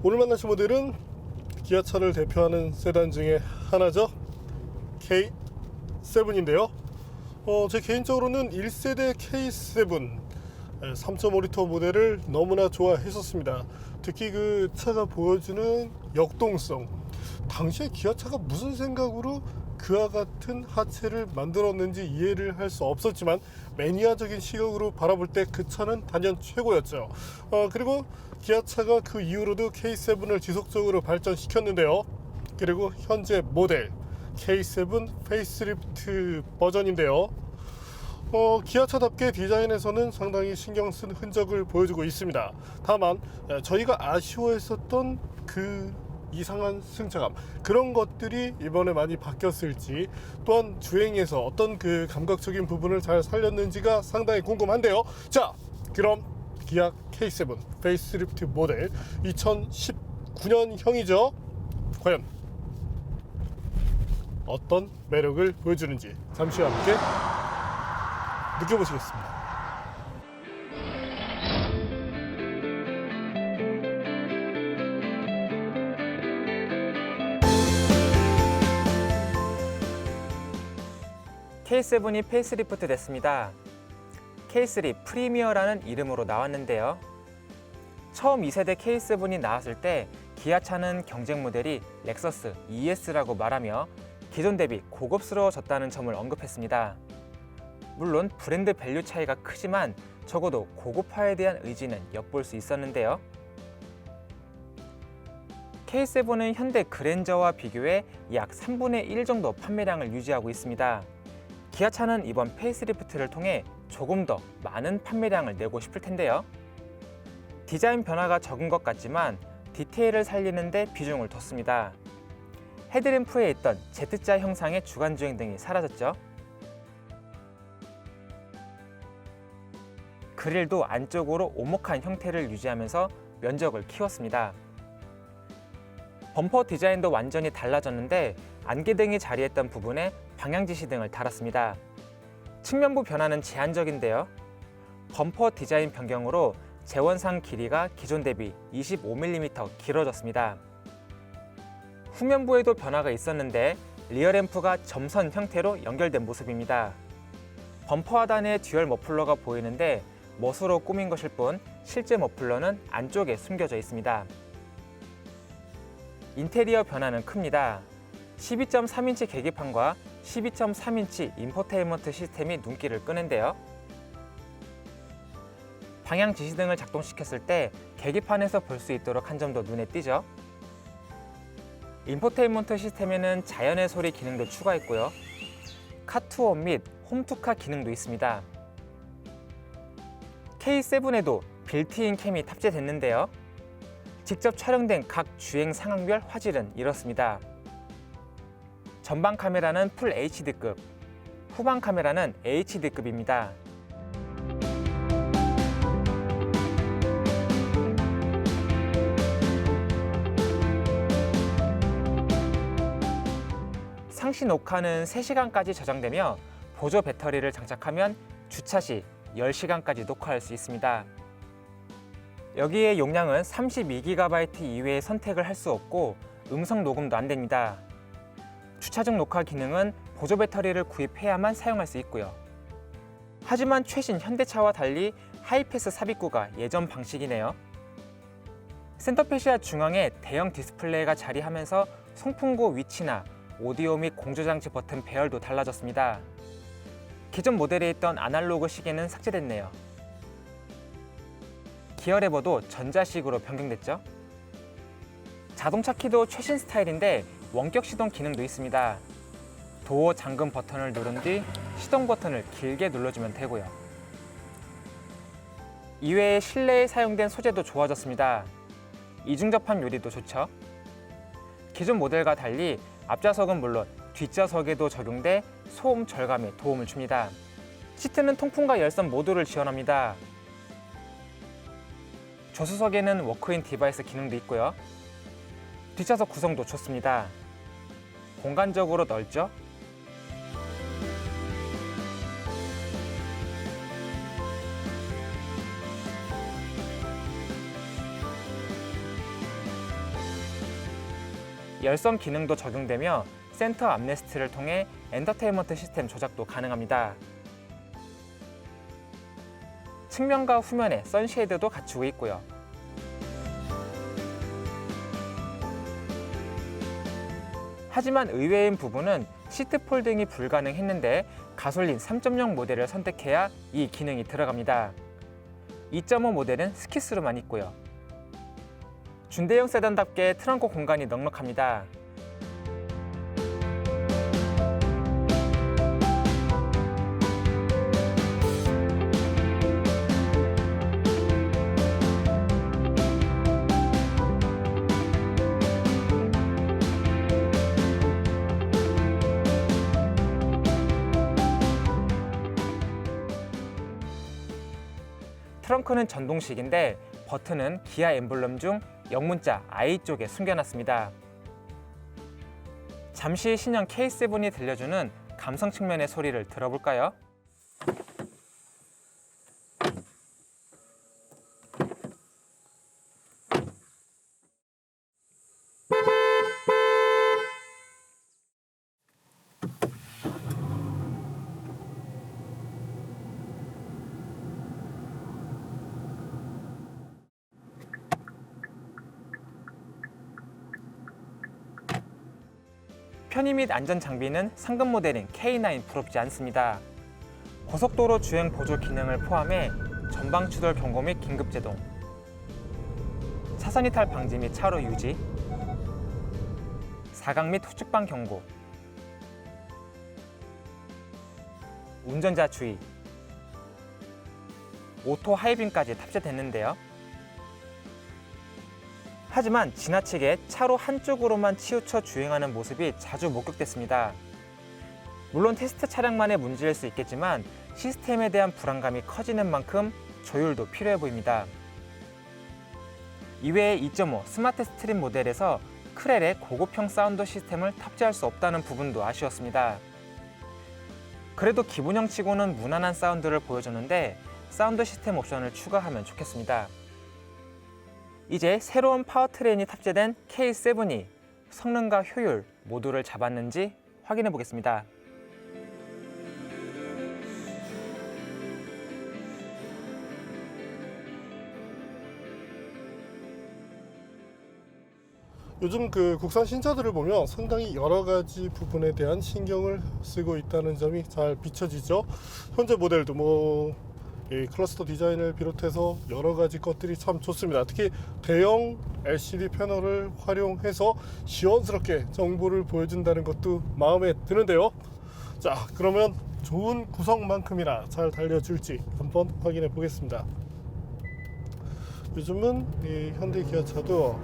오늘 만나신 모델은 기아차를 대표하는 세단 중에 하나죠. K7인데요. 제 개인적으로는 1세대 K7 3.5L 모델을 너무나 좋아했었습니다. 특히 그 차가 보여주는 역동성, 당시에 기아차가 무슨 생각으로 그와 같은 하체를 만들었는지 이해를 할 수 없었지만 매니아적인 시각으로 바라볼 때 그 차는 단연 최고였죠. 그리고 기아차가 그 이후로도 K7을 지속적으로 발전시켰는데요. 그리고 현재 모델 K7 페이스리프트 버전인데요. 기아차답게 디자인에서는 상당히 신경 쓴 흔적을 보여주고 있습니다. 다만 저희가 아쉬워했었던 그 이상한 승차감, 그런 것들이 이번에 많이 바뀌었을지, 또한 주행에서 어떤 그 감각적인 부분을 잘 살렸는지가 상당히 궁금한데요. 자, 그럼 기아 K7 페이스리프트 모델 2019년형이죠. 과연 어떤 매력을 보여주는지 잠시 함께 느껴보시겠습니다. K7이 페이스리프트 됐습니다. K3 프리미어라는 이름으로 나왔는데요. 처음 2세대 K7이 나왔을 때 기아차는 경쟁 모델이 렉서스 ES라고 말하며 기존 대비 고급스러워졌다는 점을 언급했습니다. 물론 브랜드 밸류 차이가 크지만 적어도 고급화에 대한 의지는 엿볼 수 있었는데요. K7은 현대 그랜저와 비교해 약 3분의 1 정도 판매량을 유지하고 있습니다. 기아차는 이번 페이스리프트를 통해 조금 더 많은 판매량을 내고 싶을 텐데요. 디자인 변화가 적은 것 같지만 디테일을 살리는 데 비중을 뒀습니다. 헤드램프에 있던 Z자 형상의 주간주행 등이 사라졌죠. 그릴도 안쪽으로 오목한 형태를 유지하면서 면적을 키웠습니다. 범퍼 디자인도 완전히 달라졌는데 안개등이 자리했던 부분에 방향지시등을 달았습니다. 측면부 변화는 제한적인데요. 범퍼 디자인 변경으로 재원상 길이가 기존 대비 25mm 길어졌습니다. 후면부에도 변화가 있었는데 리어램프가 점선 형태로 연결된 모습입니다. 범퍼 하단에 듀얼 머플러가 보이는데 멋으로 꾸민 것일 뿐 실제 머플러는 안쪽에 숨겨져 있습니다. 인테리어 변화는 큽니다. 12.3인치 계기판과 12.3인치 인포테인먼트 시스템이 눈길을 끄는데요. 방향 지시등을 작동시켰을 때 계기판에서 볼 수 있도록 한 점도 눈에 띄죠. 인포테인먼트 시스템에는 자연의 소리 기능도 추가했고요. 카투온 및 홈투카 기능도 있습니다. K7에도 빌트인 캠이 탑재됐는데요. 직접 촬영된 각 주행 상황별 화질은 이렇습니다. 전방 카메라는 풀 HD급, 후방 카메라는 HD급입니다. 상시 녹화는 3시간까지 저장되며 보조 배터리를 장착하면 주차 시 10시간까지 녹화할 수 있습니다. 여기에 용량은 32GB 이외의 선택을 할 수 없고 음성 녹음도 안 됩니다. 주차 중 녹화 기능은 보조 배터리를 구입해야만 사용할 수 있고요. 하지만 최신 현대차와 달리 하이패스 삽입구가 예전 방식이네요. 센터페시아 중앙에 대형 디스플레이가 자리하면서 송풍구 위치나 오디오 및 공조장치 버튼 배열도 달라졌습니다. 기존 모델에 있던 아날로그 시계는 삭제됐네요. 기어 레버도 전자식으로 변경됐죠. 자동차 키도 최신 스타일인데 원격 시동 기능도 있습니다. 도어 잠금 버튼을 누른 뒤 시동 버튼을 길게 눌러주면 되고요. 이외에 실내에 사용된 소재도 좋아졌습니다. 이중접합 유리도 좋죠. 기존 모델과 달리 앞좌석은 물론 뒷좌석에도 적용돼 소음 절감에 도움을 줍니다. 시트는 통풍과 열선 모두를 지원합니다. 조수석에는 워크인 디바이스 기능도 있고요. 뒷좌석 구성도 좋습니다. 공간적으로 넓죠? 열선 기능도 적용되며 센터 암레스트를 통해 엔터테인먼트 시스템 조작도 가능합니다. 측면과 후면에 선쉐이드도 갖추고 있고요. 하지만 의외인 부분은 시트 폴딩이 불가능했는데 가솔린 3.0 모델을 선택해야 이 기능이 들어갑니다. 2.5 모델은 스키스로만 있고요. 준대형 세단답게 트렁크 공간이 넉넉합니다. 트렁크는 전동식인데 버튼은 기아 엠블럼 중 영문자 I 쪽에 숨겨놨습니다. 잠시 신형 K7이 들려주는 감성 측면의 소리를 들어볼까요? 편의 및 안전 장비는 상급 모델인 K9 부럽지 않습니다. 고속도로 주행 보조 기능을 포함해 전방 추돌 경고 및 긴급 제동, 차선 이탈 방지 및 차로 유지, 사각 및 후측방 경고, 운전자 주의, 오토 하이빔까지 탑재됐는데요. 하지만 지나치게 차로 한쪽으로만 치우쳐 주행하는 모습이 자주 목격됐습니다. 물론 테스트 차량만의 문제일 수 있겠지만 시스템에 대한 불안감이 커지는 만큼 조율도 필요해 보입니다. 이외에 2.5 스마트 스트림 모델에서 크렐의 고급형 사운드 시스템을 탑재할 수 없다는 부분도 아쉬웠습니다. 그래도 기본형 치고는 무난한 사운드를 보여줬는데 사운드 시스템 옵션을 추가하면 좋겠습니다. 이제 새로운 파워트레인이 탑재된 K7이 성능과 효율 모두를 잡았는지 확인해 보겠습니다. 요즘 그 국산 신차들을 보면 상당히 여러 가지 부분에 대한 신경을 쓰고 있다는 점이 잘 비춰지죠. 현재 모델도 이 클러스터 디자인을 비롯해서 여러 가지 것들이 참 좋습니다. 특히 대형 LCD 패널을 활용해서 시원스럽게 정보를 보여준다는 것도 마음에 드는데요. 자, 그러면 좋은 구성만큼이나 잘 달려줄지 한번 확인해 보겠습니다. 요즘은 이 현대 기아차도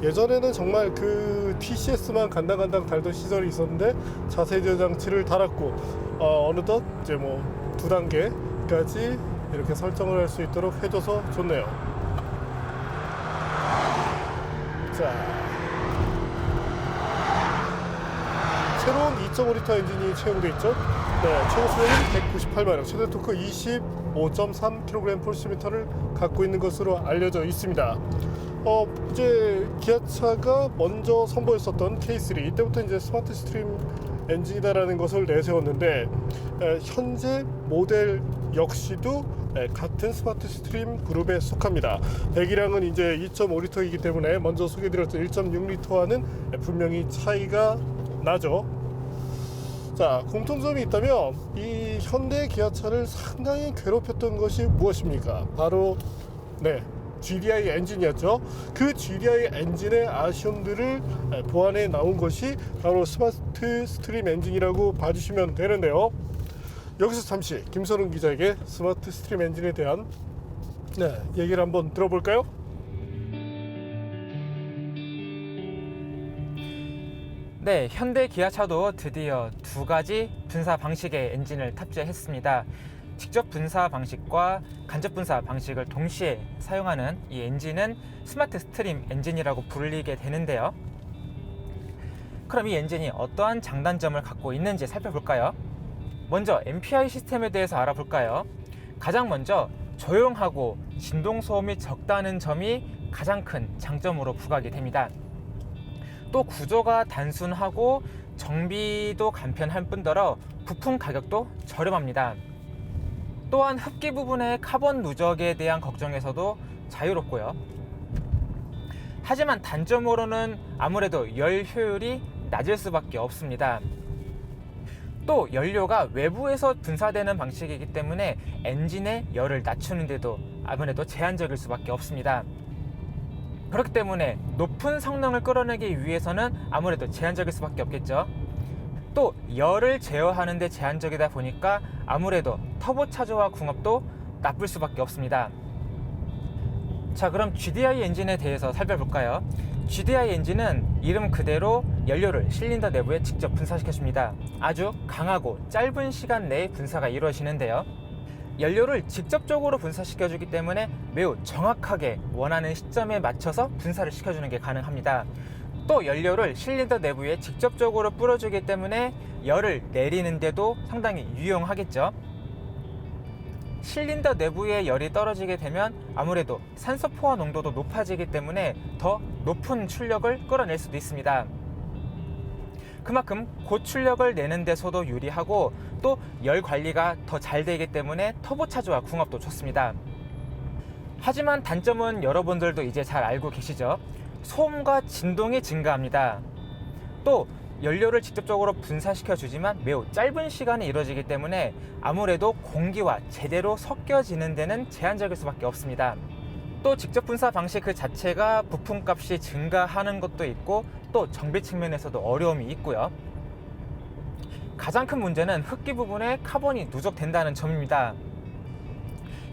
예전에는 정말 그 TCS만 간당간당 달던 시절이 있었는데 자세조 장치를 달았고 어느덧 이제 2단계까지 이렇게 설정을 할 수 있도록 해줘서 좋네요. 자, 새로운 2.5L 엔진이 채용되어 있죠. 네, 최고 수명은 198마력, 최대 토크 25.3kg/cm를 갖고 있는 것으로 알려져 있습니다. 이제 기아차가 먼저 선보였었던 K3 이때부터 이제 스마트 스트림 엔진이다라는 것을 내세웠는데 현재 모델 역시도 같은 스마트 스트림 그룹에 속합니다. 배기량은 이제 2.5L이기 때문에 먼저 소개드렸던 1.6L와는 분명히 차이가 나죠. 자, 공통점이 있다면 이 현대 기아차를 상당히 괴롭혔던 것이 무엇입니까? 바로 GDI 엔진이었죠. 그 GDI 엔진의 아쉬움들을 보완해 나온 것이 바로 스마트 스트림 엔진이라고 봐주시면 되는데요. 여기서 잠시 김선웅 기자에게 스마트 스트림 엔진에 대한 얘기를 한번 들어볼까요? 네, 현대 기아차도 드디어 2가지 분사 방식의 엔진을 탑재했습니다. 직접 분사 방식과 간접 분사 방식을 동시에 사용하는 이 엔진은 스마트 스트림 엔진이라고 불리게 되는데요. 그럼 이 엔진이 어떠한 장단점을 갖고 있는지 살펴볼까요? 먼저 MPI 시스템에 대해서 알아볼까요? 가장 먼저 조용하고 진동 소음이 적다는 점이 가장 큰 장점으로 부각이 됩니다. 또 구조가 단순하고 정비도 간편할 뿐더러 부품 가격도 저렴합니다. 또한 흡기 부분의 카본 누적에 대한 걱정에서도 자유롭고요. 하지만 단점으로는 아무래도 열 효율이 낮을 수밖에 없습니다. 또 연료가 외부에서 분사되는 방식이기 때문에 엔진의 열을 낮추는데도 아무래도 제한적일 수밖에 없습니다. 그렇기 때문에 높은 성능을 끌어내기 위해서는 아무래도 제한적일 수밖에 없겠죠. 또 열을 제어하는 데 제한적이다 보니까 아무래도 터보차저와 궁합도 나쁠 수밖에 없습니다. 자, 그럼 GDI 엔진에 대해서 살펴볼까요? GDI 엔진은 이름 그대로 연료를 실린더 내부에 직접 분사시켜줍니다. 아주 강하고 짧은 시간 내에 분사가 이루어지는데요. 연료를 직접적으로 분사시켜주기 때문에 매우 정확하게 원하는 시점에 맞춰서 분사를 시켜주는 게 가능합니다. 또 연료를 실린더 내부에 직접적으로 뿌려주기 때문에 열을 내리는데도 상당히 유용하겠죠. 실린더 내부에 열이 떨어지게 되면 아무래도 산소 포화 농도도 높아지기 때문에 더 높은 출력을 끌어낼 수도 있습니다. 그만큼 고출력을 내는 데서도 유리하고 또 열 관리가 더 잘 되기 때문에 터보차저와 궁합도 좋습니다. 하지만 단점은 여러분들도 이제 잘 알고 계시죠? 소음과 진동이 증가합니다. 또 연료를 직접적으로 분사시켜 주지만 매우 짧은 시간에 이루어지기 때문에 아무래도 공기와 제대로 섞여지는 데는 제한적일 수밖에 없습니다. 또 직접 분사 방식 그 자체가 부품값이 증가하는 것도 있고 또 정비 측면에서도 어려움이 있고요. 가장 큰 문제는 흡기 부분에 카본이 누적된다는 점입니다.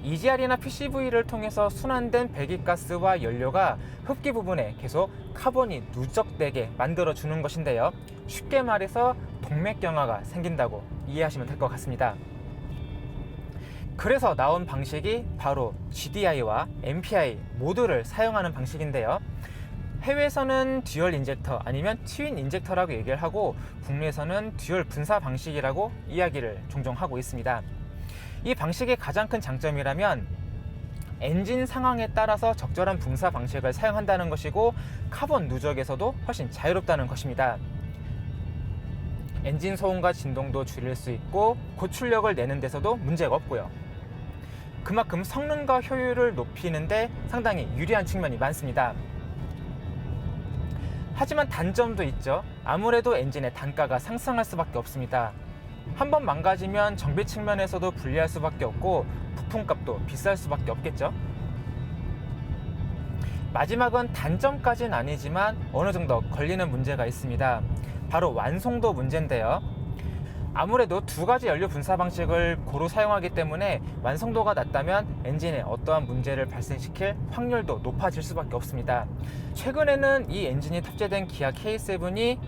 EGR이나 PCV를 통해서 순환된 배기가스와 연료가 흡기 부분에 계속 카본이 누적되게 만들어주는 것인데요. 쉽게 말해서 동맥경화가 생긴다고 이해하시면 될 것 같습니다. 그래서 나온 방식이 바로 GDI와 MPI 모두를 사용하는 방식인데요. 해외에서는 듀얼 인젝터 아니면 트윈 인젝터라고 얘기를 하고 국내에서는 듀얼 분사 방식이라고 이야기를 종종 하고 있습니다. 이 방식의 가장 큰 장점이라면 엔진 상황에 따라서 적절한 분사 방식을 사용한다는 것이고 카본 누적에서도 훨씬 자유롭다는 것입니다. 엔진 소음과 진동도 줄일 수 있고 고출력을 내는 데서도 문제가 없고요. 그만큼 성능과 효율을 높이는데 상당히 유리한 측면이 많습니다. 하지만 단점도 있죠. 아무래도 엔진의 단가가 상승할 수밖에 없습니다. 한번 망가지면 정비 측면에서도 불리할 수밖에 없고 부품값도 비쌀 수밖에 없겠죠. 마지막은 단점까지는 아니지만 어느 정도 걸리는 문제가 있습니다. 바로 완성도 문제인데요. 아무래도 두 가지 연료 분사 방식을 고루 사용하기 때문에 완성도가 낮다면 엔진에 어떠한 문제를 발생시킬 확률도 높아질 수밖에 없습니다. 최근에는 이 엔진이 탑재된 기아 K7이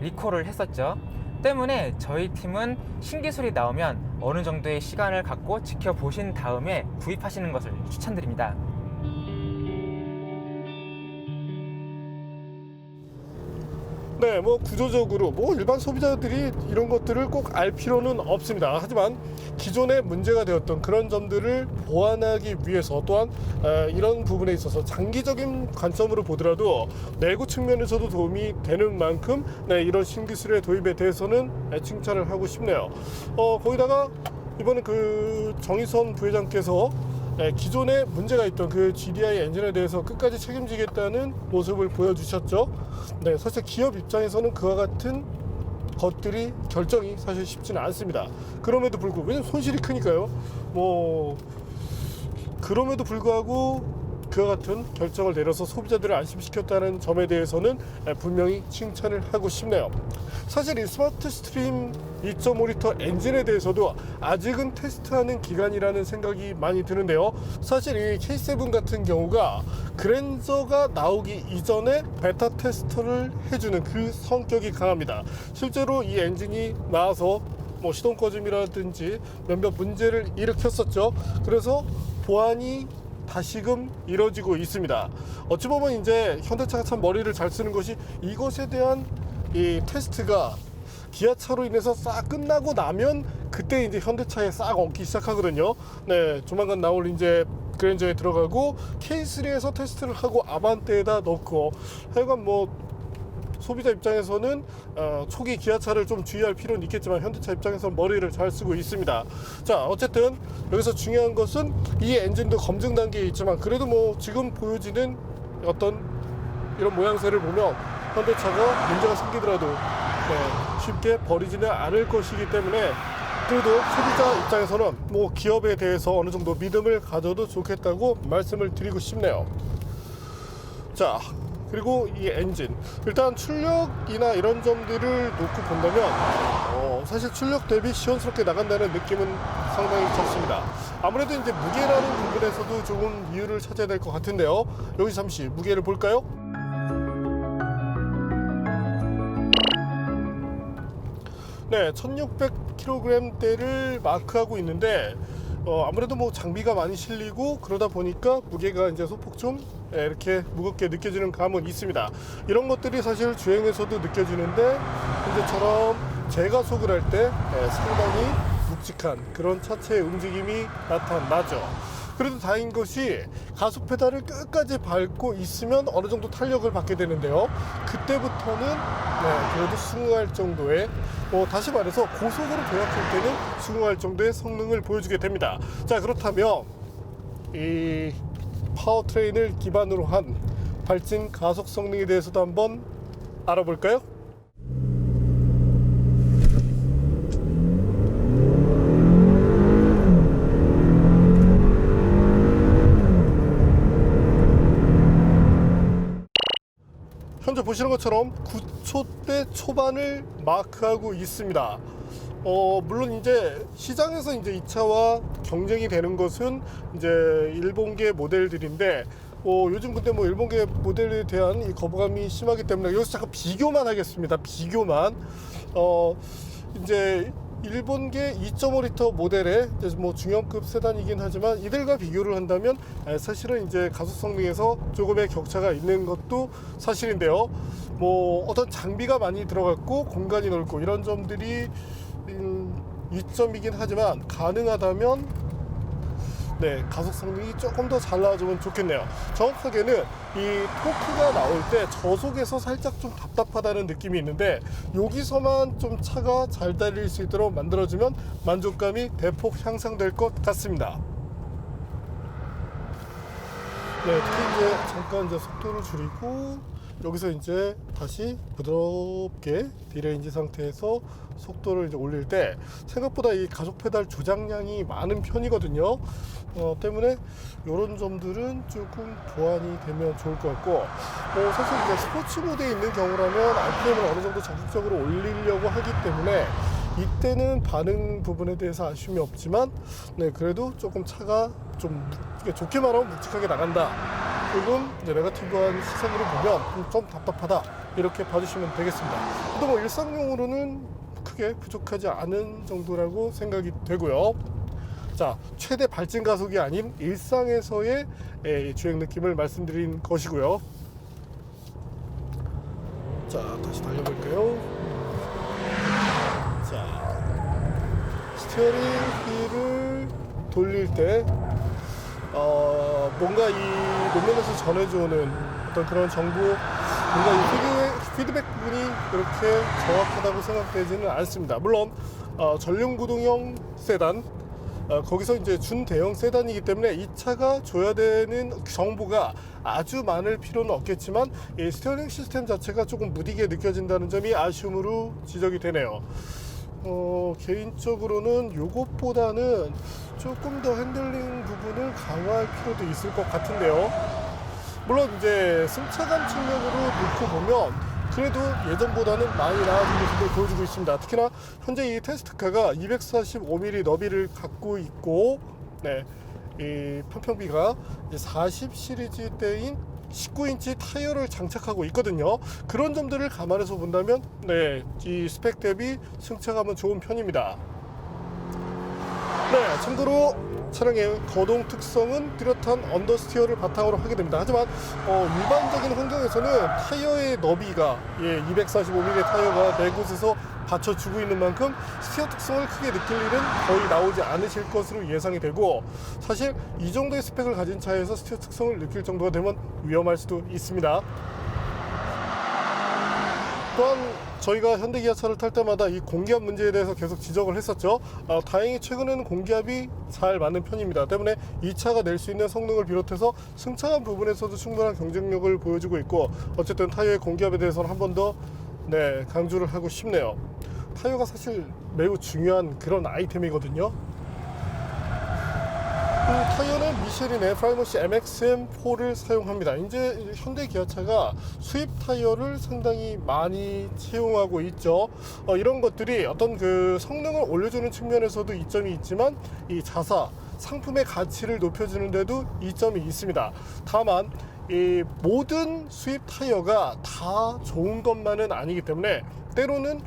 리콜을 했었죠. 때문에 저희 팀은 신기술이 나오면 어느 정도의 시간을 갖고 지켜보신 다음에 구입하시는 것을 추천드립니다. 네, 뭐 구조적으로 뭐 일반 소비자들이 이런 것들을 꼭 알 필요는 없습니다. 하지만 기존에 문제가 되었던 그런 점들을 보완하기 위해서 또한 이런 부분에 있어서 장기적인 관점으로 보더라도 내구 측면에서도 도움이 되는 만큼 이런 신기술의 도입에 대해서는 칭찬을 하고 싶네요. 거기다가 이번에 그 정의선 부회장께서 기존에 문제가 있던 그 GDI 엔진에 대해서 끝까지 책임지겠다는 모습을 보여주셨죠. 네, 사실 기업 입장에서는 그와 같은 것들이 결정이 사실 쉽지는 않습니다. 그럼에도 불구하고 왜냐면 손실이 크니까요. 그럼에도 불구하고 그와 같은 결정을 내려서 소비자들을 안심시켰다는 점에 대해서는 분명히 칭찬을 하고 싶네요. 사실 이 스마트 스트림 2.5리터 엔진에 대해서도 아직은 테스트하는 기간이라는 생각이 많이 드는데요. 사실 이 K7 같은 경우가 그랜저가 나오기 이전에 베타 테스트를 해주는 그 성격이 강합니다. 실제로 이 엔진이 나와서 시동 꺼짐이라든지 몇몇 문제를 일으켰었죠. 그래서 보완이 다시금 이뤄지고 있습니다. 어찌 보면 이제 현대차가 참 머리를 잘 쓰는 것이 이것에 대한 이 테스트가 기아차로 인해서 싹 끝나고 나면 그때 이제 현대차에 싹 얹기 시작하거든요. 네, 조만간 나올 이제 그랜저에 들어가고 K3에서 테스트를 하고 아반떼에다 넣고 하여간 소비자 입장에서는 초기 기아차를 좀 주의할 필요는 있겠지만 현대차 입장에서는 머리를 잘 쓰고 있습니다. 자, 어쨌든 여기서 중요한 것은 이 엔진도 검증 단계에 있지만 그래도 뭐 지금 보여지는 어떤 이런 모양새를 보면 현대차가 문제가 생기더라도 쉽게 버리지는 않을 것이기 때문에 그래도 소비자 입장에서는 뭐 기업에 대해서 어느 정도 믿음을 가져도 좋겠다고 말씀을 드리고 싶네요. 자, 그리고 이 엔진, 일단 출력이나 이런 점들을 놓고 본다면 사실 출력 대비 시원스럽게 나간다는 느낌은 상당히 적습니다. 아무래도 이제 무게라는 부분에서도 조금 이유를 찾아야 될 것 같은데요. 여기 잠시 무게를 볼까요? 네, 1600kg대를 마크하고 있는데 아무래도 뭐 장비가 많이 실리고 그러다 보니까 무게가 이제 소폭 좀 이렇게 무겁게 느껴지는 감은 있습니다. 이런 것들이 사실 주행에서도 느껴지는데 현재처럼 제가속을 할 때 상당히 묵직한 그런 차체의 움직임이 나타나죠. 그래도 다행인 것이 가속 페달을 끝까지 밟고 있으면 어느 정도 탄력을 받게 되는데요. 그때부터는 그래도 수긍할 정도의 다시 말해서 고속으로 도약할 때는 수긍할 정도의 성능을 보여주게 됩니다. 자, 그렇다면 이 파워트레인을 기반으로 한 발진 가속 성능에 대해서도 한번 알아볼까요? 현재 보시는 것처럼 9초대 초반을 마크하고 있습니다. 물론 이제 시장에서 이제 이 차와 경쟁이 되는 것은 이제 일본계 모델들인데 요즘 근데 뭐 일본계 모델에 대한 이 거부감이 심하기 때문에 여기서 잠깐 비교만 하겠습니다. 비교만 이제 일본계 2.5L 모델의 이제 뭐 중형급 세단이긴 하지만 이들과 비교를 한다면 사실은 이제 가속 성능에서 조금의 격차가 있는 것도 사실인데요. 뭐 어떤 장비가 많이 들어갔고 공간이 넓고 이런 점들이 이점이긴 하지만 가능하다면 가속 성능이 조금 더 잘 나와주면 좋겠네요. 정확하게는 이 토크가 나올 때 저속에서 살짝 좀 답답하다는 느낌이 있는데 여기서만 좀 차가 잘 달릴 수 있도록 만들어주면 만족감이 대폭 향상될 것 같습니다. 특히 이제 잠깐 이제 속도를 줄이고 여기서 이제 다시 부드럽게 디레인지 상태에서 속도를 이제 올릴 때 생각보다 이 가속 페달 조작량이 많은 편이거든요. 때문에 이런 점들은 조금 보완이 되면 좋을 것 같고 사실 이제 스포츠 모드에 있는 경우라면 RPM을 어느 정도 적극적으로 올리려고 하기 때문에 이때는 반응 부분에 대해서 아쉬움이 없지만 그래도 조금 차가 좀 좋게 말하면 묵직하게 나간다. 조금 네거티브한 시선으로 보면 좀 답답하다 이렇게 봐주시면 되겠습니다. 또 뭐 일상용으로는 크게 부족하지 않은 정도라고 생각이 되고요. 자, 최대 발진 가속이 아닌 일상에서의 주행 느낌을 말씀드린 것이고요. 자, 다시 달려볼까요? 자, 스티어링 휠을 돌릴 때 뭔가 이 노면에서 전해져오는 어떤 그런 정보, 뭔가 이 피드백 부분이 그렇게 정확하다고 생각되지는 않습니다. 물론 전륜구동형 세단, 거기서 이제 준대형 세단이기 때문에 이 차가 줘야 되는 정보가 아주 많을 필요는 없겠지만 이 스티어링 시스템 자체가 조금 무디게 느껴진다는 점이 아쉬움으로 지적이 되네요. 개인적으로는 요것보다는 조금 더 핸들링 부분을 강화할 필요도 있을 것 같은데요. 물론 이제 승차감 측면으로 놓고 보면 그래도 예전보다는 많이 나아진 모습을 보여주고 있습니다. 특히나 현재 이 테스트카가 245mm 너비를 갖고 있고 이 편평비가 40 시리즈대인 19인치 타이어를 장착하고 있거든요. 그런 점들을 감안해서 본다면 이 스펙 대비 승차감은 좋은 편입니다. 참고로 차량의 거동 특성은 뚜렷한 언더스티어를 바탕으로 하게 됩니다. 하지만 일반적인 환경에서는 타이어의 너비가 245mm 타이어가 네 곳에서 받쳐주고 있는 만큼 스티어 특성을 크게 느낄 일은 거의 나오지 않으실 것으로 예상이 되고 사실 이 정도의 스펙을 가진 차에서 스티어 특성을 느낄 정도가 되면 위험할 수도 있습니다. 또한 저희가 현대기아차를 탈 때마다 이 공기압 문제에 대해서 계속 지적을 했었죠. 다행히 최근에는 공기압이 잘 맞는 편입니다. 때문에 이 차가 낼 수 있는 성능을 비롯해서 승차감 부분에서도 충분한 경쟁력을 보여주고 있고, 어쨌든 타이어의 공기압에 대해서는 한 번 더 강조를 하고 싶네요. 타이어가 사실 매우 중요한 그런 아이템이거든요. 타이어는 미쉐린의 프라이머시 MXM4를 사용합니다. 이제 현대 기아차가 수입 타이어를 상당히 많이 채용하고 있죠. 이런 것들이 어떤 그 성능을 올려주는 측면에서도 이점이 있지만, 이 자사 상품의 가치를 높여주는데도 이점이 있습니다. 다만 이 모든 수입 타이어가 다 좋은 것만은 아니기 때문에 때로는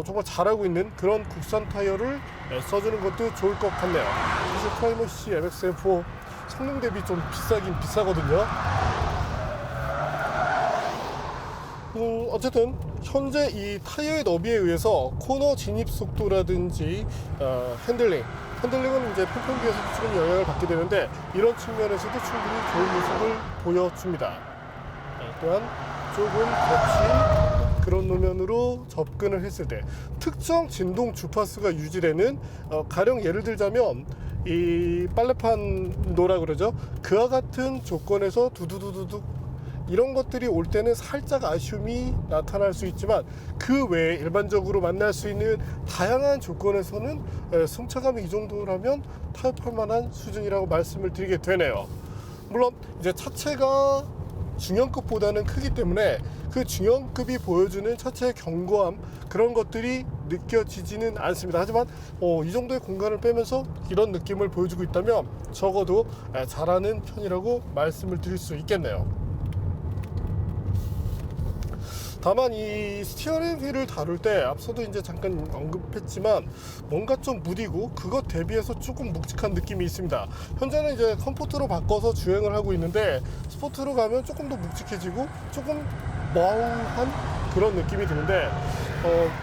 정말 잘하고 있는 그런 국산 타이어를 써주는 것도 좋을 것 같네요. 사실 프라이머시 MXM4 성능 대비 좀 비싸긴 비싸거든요. 어쨌든 현재 이 타이어의 너비에 의해서 코너 진입 속도라든지 핸들링은 이제 평평기에서도 조금 영향을 받게 되는데, 이런 측면에서도 충분히 좋은 모습을 보여줍니다. 또한 조금 거친 그런 노면으로 접근을 했을 때 특정 진동 주파수가 유지되는, 가령 예를 들자면 이 빨래판도라 그러죠. 그와 같은 조건에서 두두두두둑 이런 것들이 올 때는 살짝 아쉬움이 나타날 수 있지만, 그 외에 일반적으로 만날 수 있는 다양한 조건에서는 승차감이 이 정도라면 타협할 만한 수준이라고 말씀을 드리게 되네요. 물론 이제 차체가 중형급보다는 크기 때문에 그 중형급이 보여주는 차체의 견고함, 그런 것들이 느껴지지는 않습니다. 하지만 이 정도의 공간을 빼면서 이런 느낌을 보여주고 있다면 적어도 잘하는 편이라고 말씀을 드릴 수 있겠네요. 다만 이 스티어링 휠을 다룰 때 앞서도 이제 잠깐 언급했지만 뭔가 좀 무디고 그것 대비해서 조금 묵직한 느낌이 있습니다. 현재는 이제 컴포트로 바꿔서 주행을 하고 있는데, 스포트로 가면 조금 더 묵직해지고 조금 멍한 그런 느낌이 드는데,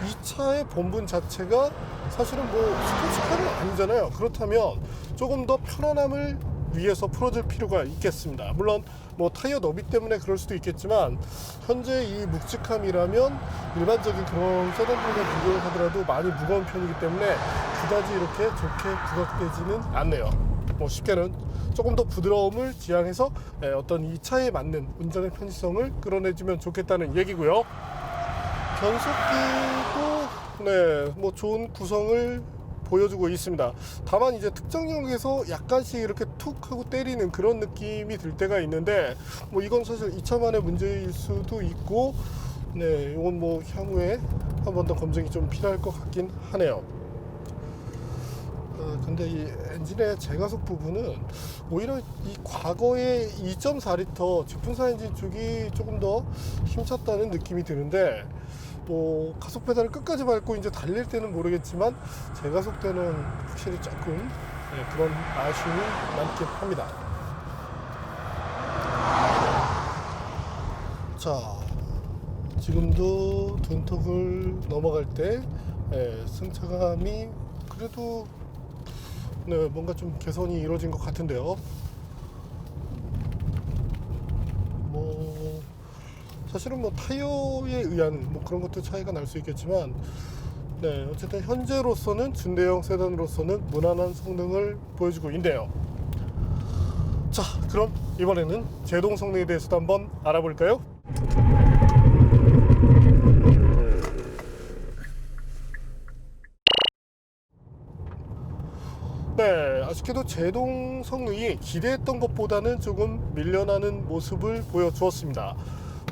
이 차의 본분 자체가 사실은 뭐 스포츠카는 아니잖아요. 그렇다면 조금 더 편안함을 위해서 풀어줄 필요가 있겠습니다. 물론 뭐 타이어 너비 때문에 그럴 수도 있겠지만, 현재 이 묵직함이라면 일반적인 그런 세단들과 비교를 하더라도 많이 무거운 편이기 때문에 그다지 이렇게 좋게 부각되지는 않네요. 뭐 쉽게는 조금 더 부드러움을 지향해서 어떤 이 차에 맞는 운전의 편의성을 끌어내주면 좋겠다는 얘기고요. 변속기도 뭐 좋은 구성을 보여주고 있습니다. 다만 이제 특정 영역에서 약간씩 이렇게 툭 하고 때리는 그런 느낌이 들 때가 있는데, 뭐 이건 사실 이 차만의 문제일 수도 있고, 이건 뭐 향후에 한 번 더 검증이 좀 필요할 것 같긴 하네요. 근데 이 엔진의 제가속 부분은 오히려 이 과거의 2.4L 직분사 엔진 쪽이 조금 더 힘찼다는 느낌이 드는데, 뭐 가속 페달을 끝까지 밟고 이제 달릴 때는 모르겠지만 제가속 때는 확실히 조금 그런 아쉬움이 남긴 합니다. 자, 지금도 둔턱을 넘어갈 때 승차감이 그래도 뭔가 좀 개선이 이루어진 것 같은데요. 사실은 뭐 타이어에 의한 뭐 그런 것도 차이가 날 수 있겠지만, 어쨌든 현재로서는 준대형 세단으로서는 무난한 성능을 보여주고 있네요. 자, 그럼 이번에는 제동 성능에 대해서도 한번 알아볼까요? 아쉽게도 제동 성능이 기대했던 것보다는 조금 밀려나는 모습을 보여주었습니다.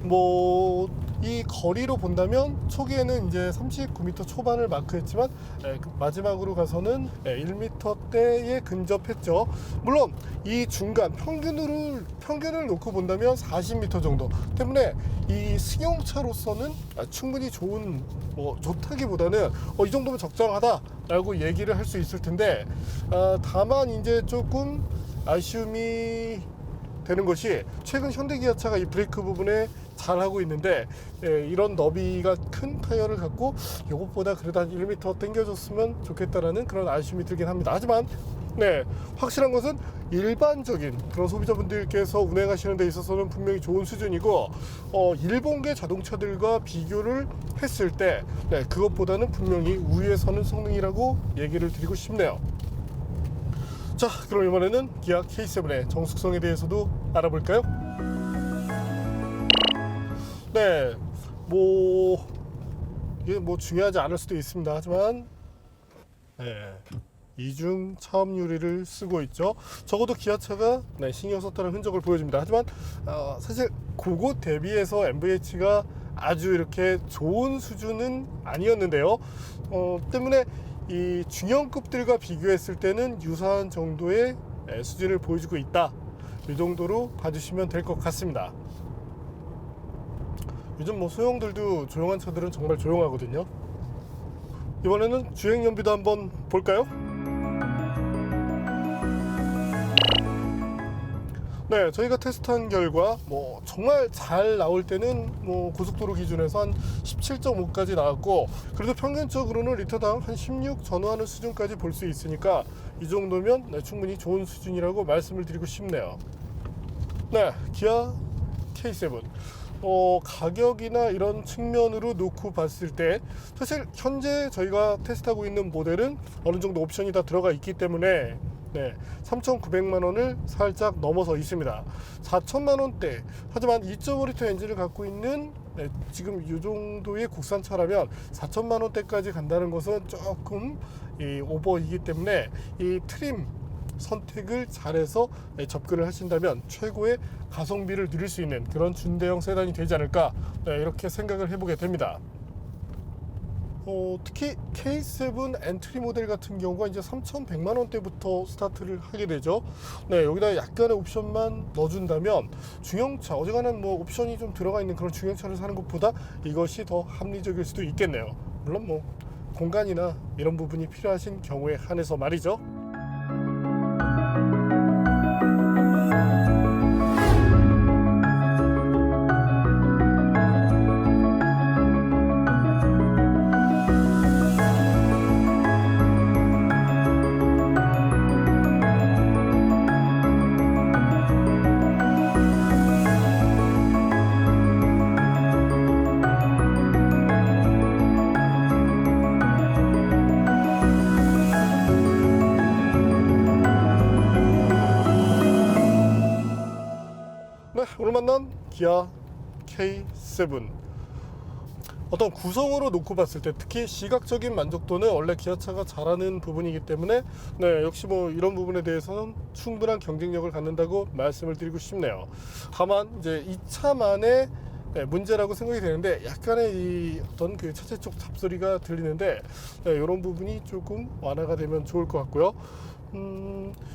뭐 이 거리로 본다면 초기에는 이제 39m 초반을 마크했지만 마지막으로 가서는 1m대에 근접했죠. 물론 이 중간 평균을 놓고 본다면 40m 정도 때문에 이 승용차로서는 충분히 좋다기보다는 이 정도면 적정하다라고 얘기를 할 수 있을 텐데, 다만 이제 조금 아쉬움이 되는 것이 최근 현대기아차가 이 브레이크 부분에 잘하고 있는데, 이런 너비가 큰 타이어를 갖고 이것보다 그래도 한 1m 당겨줬으면 좋겠다라는 그런 아쉬움이 들긴 합니다. 하지만 확실한 것은 일반적인 그런 소비자분들께서 운행하시는 데 있어서는 분명히 좋은 수준이고, 일본계 자동차들과 비교를 했을 때 그것보다는 분명히 우위에 서는 성능이라고 얘기를 드리고 싶네요. 자, 그럼 이번에는 기아 K7의 정숙성에 대해서도 알아볼까요? 네, 이게 중요하지 않을 수도 있습니다. 하지만 이중 차음 유리를 쓰고 있죠. 적어도 기아차가 신경 썼다는 흔적을 보여줍니다. 하지만 사실 그것 대비해서 MVH가 아주 이렇게 좋은 수준은 아니었는데요. 때문에 이 중형급들과 비교했을 때는 유사한 정도의 수준을 보여주고 있다. 이 정도로 봐주시면 될 것 같습니다. 요즘 소형들도 조용한 차들은 정말 조용하거든요. 이번에는 주행 연비도 한번 볼까요? 네, 저희가 테스트한 결과 정말 잘 나올 때는 고속도로 기준에서 한 17.5까지 나왔고, 그래도 평균적으로는 리터당 한 16 전후하는 수준까지 볼 수 있으니까 이 정도면 충분히 좋은 수준이라고 말씀을 드리고 싶네요. 네, 기아 K7 가격이나 이런 측면으로 놓고 봤을 때 사실 현재 저희가 테스트하고 있는 모델은 어느 정도 옵션이 다 들어가 있기 때문에 3,900만 원을 살짝 넘어서 있습니다. 4천만 원대. 하지만 2.5리터 엔진을 갖고 있는 지금 이 정도의 국산차라면 4천만 원대까지 간다는 것은 조금 오버이기 때문에 이 트림 선택을 잘해서 접근을 하신다면 최고의 가성비를 누릴 수 있는 그런 준대형 세단이 되지 않을까, 이렇게 생각을 해보게 됩니다. 특히 K7 엔트리 모델 같은 경우가 이제 3,100만 원대부터 스타트를 하게 되죠. 여기다 약간의 옵션만 넣어준다면 중형차, 어지간한 옵션이 좀 들어가 있는 그런 중형차를 사는 것보다 이것이 더 합리적일 수도 있겠네요. 물론 공간이나 이런 부분이 필요하신 경우에 한해서 말이죠. 오늘 만난 기아 K7 어떤 구성으로 놓고 봤을 때 특히 시각적인 만족도는 원래 기아차가 잘하는 부분이기 때문에 역시 이런 부분에 대해서는 충분한 경쟁력을 갖는다고 말씀을 드리고 싶네요. 다만 이제 이 차만의 문제라고 생각이 되는데 약간의 이 어떤 그 차체 쪽 잡소리가 들리는데 이런 부분이 조금 완화가 되면 좋을 것 같고요.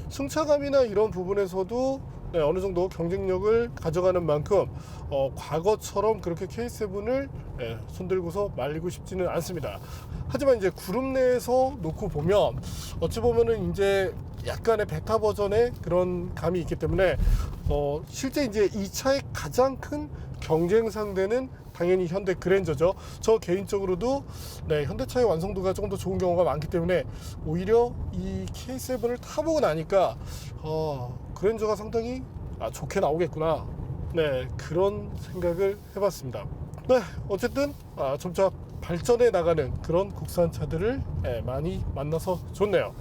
승차감이나 이런 부분에서도 어느 정도 경쟁력을 가져가는 만큼 과거처럼 그렇게 K7을 손들고서 말리고 싶지는 않습니다. 하지만 이제 그룹 내에서 놓고 보면 어찌 보면은 이제 약간의 베타 버전의 그런 감이 있기 때문에 실제 이제 이 차의 가장 큰 경쟁 상대는 당연히 현대 그랜저죠. 저 개인적으로도 현대차의 완성도가 조금 더 좋은 경우가 많기 때문에 오히려 이 K7을 타보고 나니까 그랜저가 상당히 좋게 나오겠구나, 그런 생각을 해봤습니다. 어쨌든 점차 발전해 나가는 그런 국산차들을 많이 만나서 좋네요.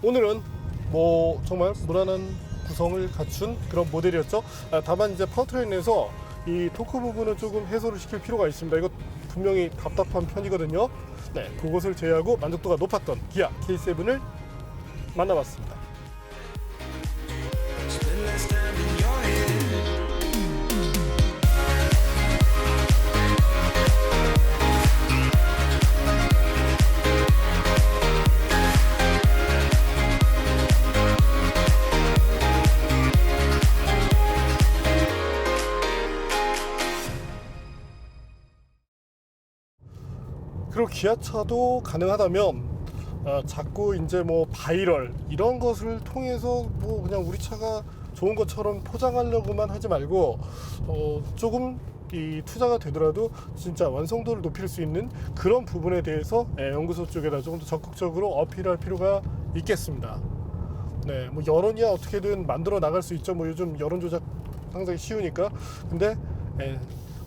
오늘은 정말 무난한 구성을 갖춘 그런 모델이었죠. 다만 이제 파워트레인에서 이 토크 부분은 조금 해소를 시킬 필요가 있습니다. 이거 분명히 답답한 편이거든요. 그것을 제외하고 만족도가 높았던 기아 K7을 만나봤습니다. 그리고 기아차도 가능하다면 자꾸 이제 바이럴 이런 것을 통해서 그냥 우리 차가 좋은 것처럼 포장하려고만 하지 말고 조금 이 투자가 되더라도 진짜 완성도를 높일 수 있는 그런 부분에 대해서 연구소 쪽에다 조금 더 적극적으로 어필할 필요가 있겠습니다. 네, 뭐 여론이야 어떻게든 만들어 나갈 수 있죠. 뭐 요즘 여론 조작 상당히 쉬우니까. 근데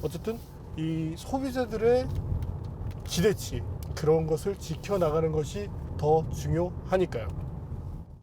어쨌든 이 소비자들의 기대치 그런 것을 지켜나가는 것이 더 중요하니까요.